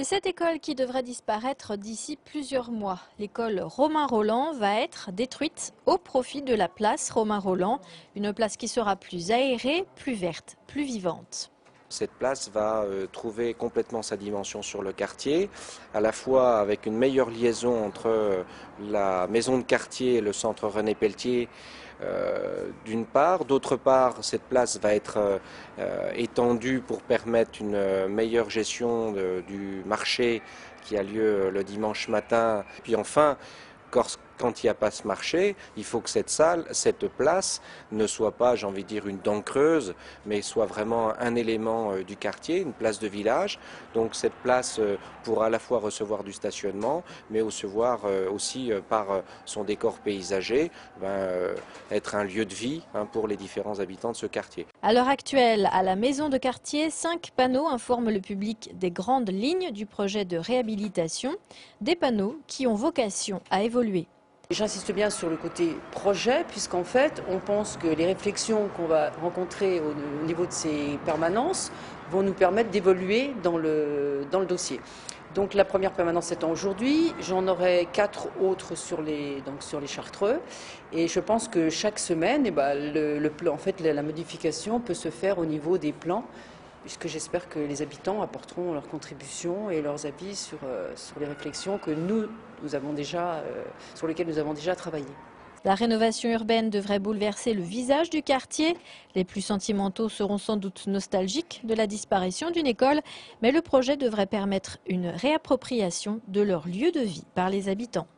C'est cette école qui devrait disparaître d'ici plusieurs mois. L'école Romain Rolland va être détruite au profit de la place Romain Rolland, une place qui sera plus aérée, plus verte, plus vivante. Cette place va trouver complètement sa dimension sur le quartier, à la fois avec une meilleure liaison entre la maison de quartier et le centre René Pelletier d'une part. D'autre part, cette place va être étendue pour permettre une meilleure gestion du marché qui a lieu le dimanche matin. Puis enfin, quand il n'y a pas ce marché, il faut que cette salle, cette place, ne soit pas, j'ai envie de dire, une dent creuse, mais soit vraiment un élément du quartier, une place de village. Donc cette place pourra à la fois recevoir du stationnement, mais recevoir aussi par son décor paysager, être un lieu de vie pour les différents habitants de ce quartier. À l'heure actuelle, à la maison de quartier, 5 panneaux informent le public des grandes lignes du projet de réhabilitation, des panneaux qui ont vocation à évoluer. J'insiste bien sur le côté projet, puisqu'en fait, on pense que les réflexions qu'on va rencontrer au niveau de ces permanences vont nous permettre d'évoluer dans le dossier. Donc la première permanence étant aujourd'hui, j'en aurai 4 autres sur les Chartreux. Et je pense que chaque semaine, en fait, la modification peut se faire au niveau des plans, puisque j'espère que les habitants apporteront leur contribution et leurs avis sur les réflexions que sur lesquelles nous avons déjà travaillé. La rénovation urbaine devrait bouleverser le visage du quartier. Les plus sentimentaux seront sans doute nostalgiques de la disparition d'une école, mais le projet devrait permettre une réappropriation de leur lieu de vie par les habitants.